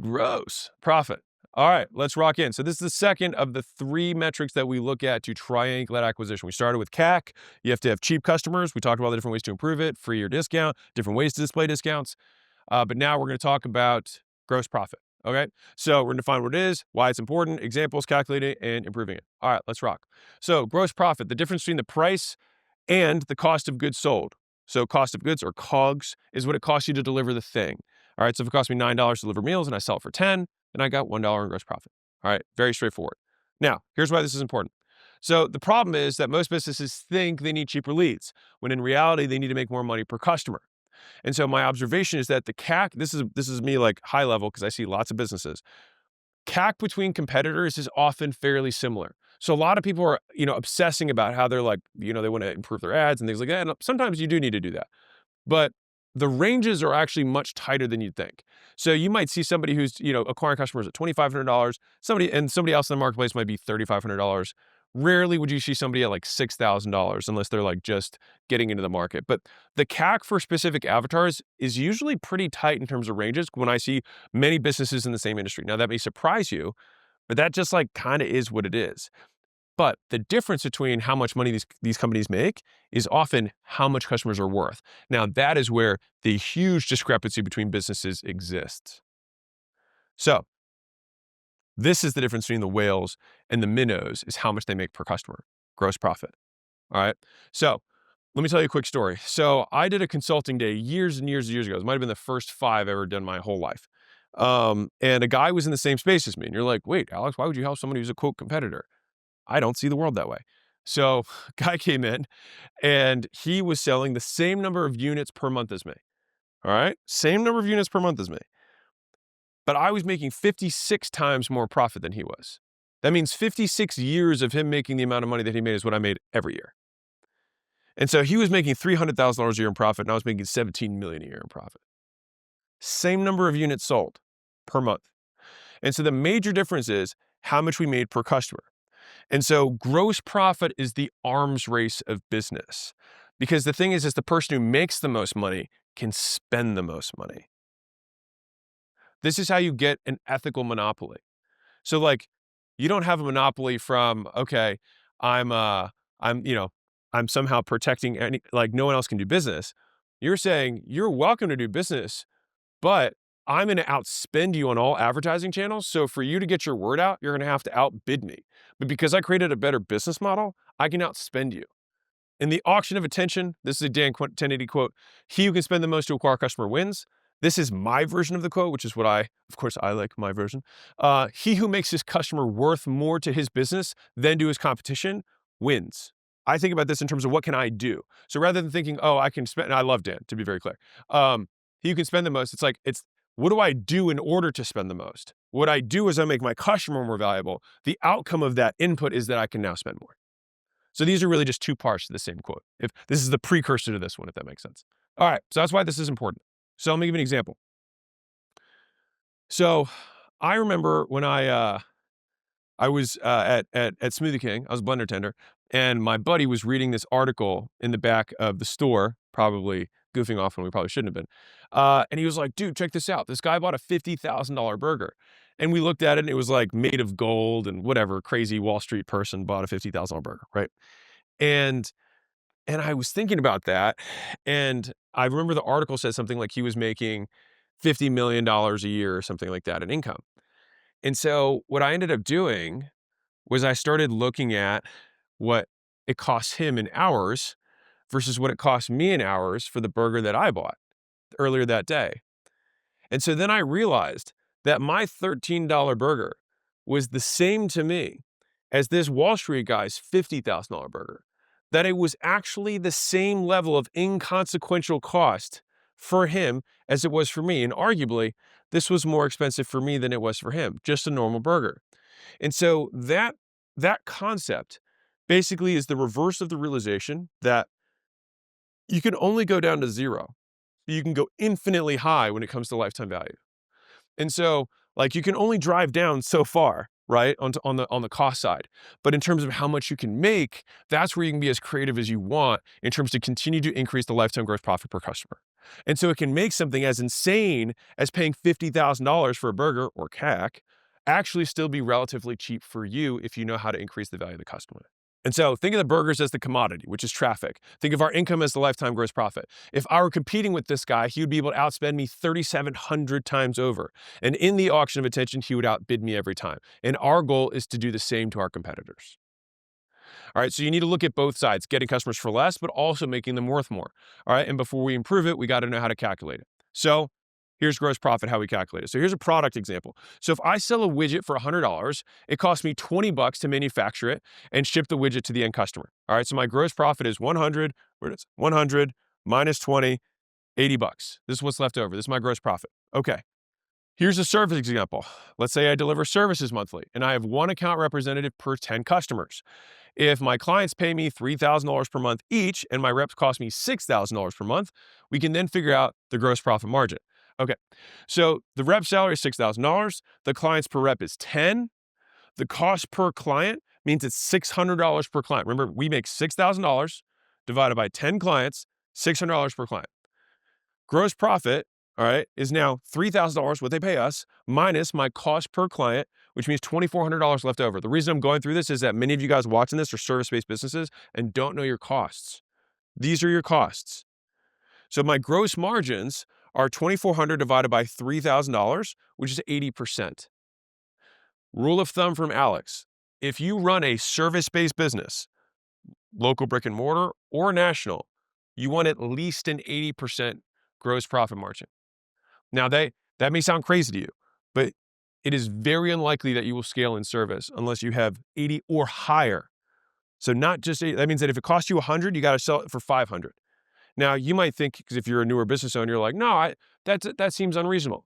Gross profit. All right, let's rock in. So this is the second of the 3 metrics that we look at to triangulate acquisition. We started with CAC. You have to have cheap customers. We talked about the different ways to improve it, free or discount, different ways to display discounts. But now we're going to talk about gross profit. Okay, so we're going to define what it is, why it's important, examples, calculating, and improving it. All right, let's rock. So gross profit, the difference between the price and the cost of goods sold. So cost of goods, or COGS, is what it costs you to deliver the thing. All right, so if it costs me $9 to deliver meals and I sell it for 10, then I got $1 in gross profit. All right, very straightforward. Now, here's why this is important. So the problem is that most businesses think they need cheaper leads, when in reality, they need to make more money per customer. And so my observation is that the CAC, this is me like high level because I see lots of businesses. CAC between competitors is often fairly similar. So a lot of people are, obsessing about how they're like, they want to improve their ads and things like that. And sometimes you do need to do that. But the ranges are actually much tighter than you'd think. So you might see somebody who's, acquiring customers at $2,500, somebody else in the marketplace might be $3,500. Rarely would you see somebody at like $6,000 unless they're like just getting into the market. But the CAC for specific avatars is usually pretty tight in terms of ranges when I see many businesses in the same industry. Now that may surprise you, but that just like kind of is what it is. But the difference between how much money these companies make is often how much customers are worth. Now, that is where the huge discrepancy between businesses exists. So this is the difference between the whales and the minnows, is how much they make per customer, gross profit. All right. So let me tell you a quick story. So I did a consulting day years and years and years ago. It might have been the first 5 I've ever done my whole life. And a guy was in the same space as me. And you're like, wait, Alex, why would you help somebody who's a quote competitor? I don't see the world that way. So guy came in and he was selling the same number of units per month as me. All right. Same number of units per month as me. But I was making 56 times more profit than he was. That means 56 years of him making the amount of money that he made is what I made every year. And so he was making $300,000 a year in profit, and I was making $17 million a year in profit. Same number of units sold per month. And so the major difference is how much we made per customer. And so gross profit is the arms race of business, because the thing is the person who makes the most money can spend the most money. This is how you get an ethical monopoly. So like, you don't have a monopoly from, okay, I'm somehow protecting no one else can do business. You're saying you're welcome to do business, but I'm going to outspend you on all advertising channels. So for you to get your word out, you're going to have to outbid me. But because I created a better business model, I can outspend you. In the auction of attention, this is a Dan 1080 quote, he who can spend the most to acquire a customer wins. This is my version of the quote, which is what I like my version. He who makes his customer worth more to his business than to his competition wins. I think about this in terms of what can I do? So rather than thinking, oh, I can spend, and I love Dan, to be very clear. He who can spend the most, it's what do I do in order to spend the most? What I do is I make my customer more valuable. The outcome of that input is that I can now spend more. So these are really just 2 parts to the same quote. If this is the precursor to this one, if that makes sense. All right, so that's why this is important. So let me give you an example. So I remember when I was at Smoothie King, I was a blender tender, and my buddy was reading this article in the back of the store, probably goofing off when we probably shouldn't have been. And he was like, dude, check this out. This guy bought a $50,000 burger. And we looked at it and it was like made of gold and whatever crazy Wall Street person bought a $50,000 burger, right? And I was thinking about that. And I remember the article said something like he was making $50 million a year or something like that in income. And so what I ended up doing was I started looking at what it costs him in hours versus what it cost me in hours for the burger that I bought earlier that day. And so then I realized that my $13 burger was the same to me as this Wall Street guy's $50,000 burger, that it was actually the same level of inconsequential cost for him as it was for me. And arguably, this was more expensive for me than it was for him, just a normal burger. And so that concept basically is the reverse of the realization that you can only go down to zero. You can go infinitely high when it comes to lifetime value. And so like you can only drive down so far, right? On the cost side. But in terms of how much you can make, that's where you can be as creative as you want in terms to continue to increase the lifetime gross profit per customer. And so it can make something as insane as paying $50,000 for a burger, or CAC, actually still be relatively cheap for you if you know how to increase the value of the customer. And so think of the burgers as the commodity, which is traffic. Think of our income as the lifetime gross profit. If I were competing with this guy, he would be able to outspend me 3,700 times over. And in the auction of attention, he would outbid me every time. And our goal is to do the same to our competitors. All right, so you need to look at both sides, getting customers for less, but also making them worth more. All right, and before we improve it, we got to know how to calculate it. So here's gross profit, how we calculate it. So here's a product example. So if I sell a widget for $100, it costs me $20 to manufacture it and ship the widget to the end customer. All right, so my gross profit is 100, where it is, 100 minus 20, $80. This is what's left over. This is my gross profit. Okay. Here's a service example. Let's say I deliver services monthly and I have one account representative per 10 customers. If my clients pay me $3,000 per month each and my reps cost me $6,000 per month, we can then figure out the gross profit margin. Okay, so the rep salary is $6,000. The clients per rep is 10. The cost per client means it's $600 per client. Remember, we make $6,000 divided by 10 clients, $600 per client. Gross profit, all right, is now $3,000, what they pay us, minus my cost per client, which means $2,400 left over. The reason I'm going through this is that many of you guys watching this are service-based businesses and don't know your costs. These are your costs. So my gross margins are $2,400 divided by $3,000, which is 80%. Rule of thumb from Alex: if you run a service-based business, local brick and mortar or national, you want at least an 80% gross profit margin. Now, that may sound crazy to you, but it is very unlikely that you will scale in service unless you have 80 or higher. So not just 80, that means that if it costs you 100, you got to sell it for 500. Now, you might think, because if you're a newer business owner, you're like, no, that seems unreasonable.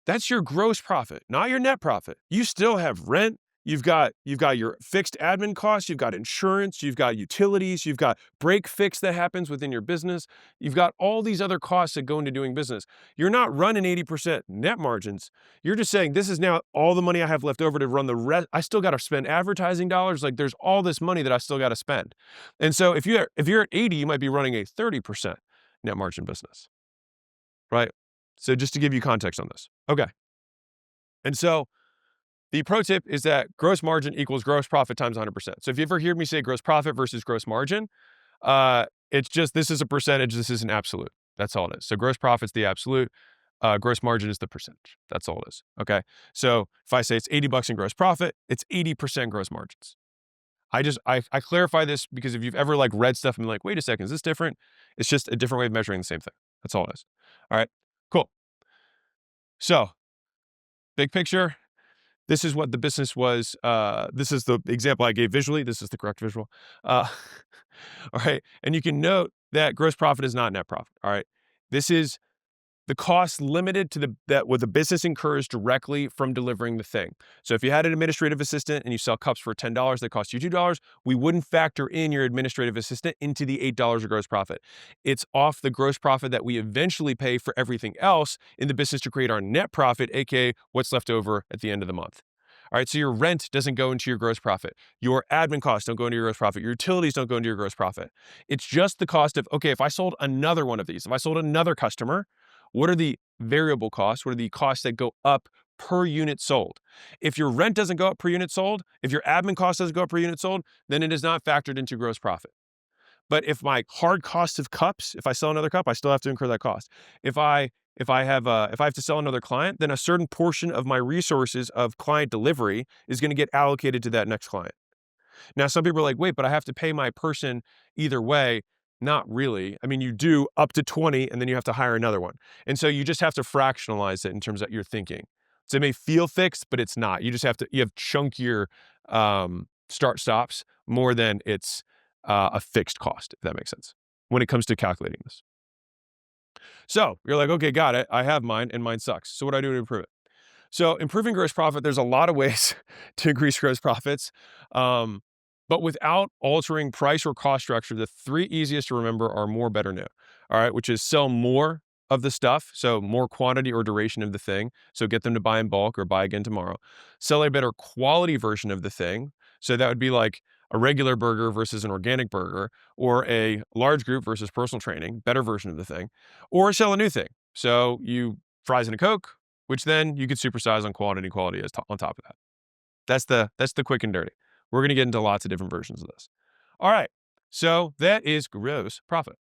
That's your gross profit, not your net profit. You still have rent. You've got your fixed admin costs, you've got insurance, you've got utilities, you've got break fix that happens within your business. You've got all these other costs that go into doing business. You're not running 80% net margins. You're just saying, this is now all the money I have left over to run the rest. I still got to spend advertising dollars. Like, there's all this money that I still got to spend. And so if you're at 80, you might be running a 30% net margin business, right? So just to give you context on this. Okay. And so the pro tip is that gross margin equals gross profit times 100%. So if you ever hear me say gross profit versus gross margin, it's just, this is a percentage, this is an absolute. That's all it is. So gross profit's the absolute, gross margin is the percentage. That's all it is. Okay. So if I say it's $80 in gross profit, it's 80% gross margins. I clarify this because if you've ever like read stuff and been like, wait a second, is this different? It's just a different way of measuring the same thing. That's all it is. All right, cool. So big picture, this is what the business was. This is the example I gave visually. This is the correct visual. All right. And you can note that gross profit is not net profit. All right. This is the cost limited to what the business incurs directly from delivering the thing. So if you had an administrative assistant and you sell cups for $10 that cost you $2, we wouldn't factor in your administrative assistant into the $8 of gross profit. It's off the gross profit that we eventually pay for everything else in the business to create our net profit, aka what's left over at the end of the month. All right, so your rent doesn't go into your gross profit. Your admin costs don't go into your gross profit. Your utilities don't go into your gross profit. It's just the cost of, okay, if I sold another one of these, if I sold another customer, what are the variable costs? What are the costs that go up per unit sold? If your rent doesn't go up per unit sold, if your admin cost doesn't go up per unit sold, then it is not factored into gross profit. But if my hard cost of cups, if I sell another cup, I still have to incur that cost. If I have to sell another client, then a certain portion of my resources of client delivery is going to get allocated to that next client. Now, some people are like, wait, but I have to pay my person either way. Not really. I mean, you do up to 20 and then you have to hire another one. And so you just have to fractionalize it in terms of your thinking. So it may feel fixed, but it's not. You have chunkier start stops more than it's a fixed cost, if that makes sense, when it comes to calculating this. So you're like, okay, got it. I have mine and mine sucks. So what do I do to improve it? So improving gross profit, there's a lot of ways to increase gross profits. But without altering price or cost structure, the three easiest to remember are more, better, new. All right, which is sell more of the stuff, so more quantity or duration of the thing, so get them to buy in bulk or buy again tomorrow. Sell a better quality version of the thing, so that would be like a regular burger versus an organic burger, or a large group versus personal training, better version of the thing, or sell a new thing. So you fries and a Coke, which then you could supersize on quantity and quality on top of that. That's the quick and dirty. We're going to get into lots of different versions of this. All right. So that is gross profit.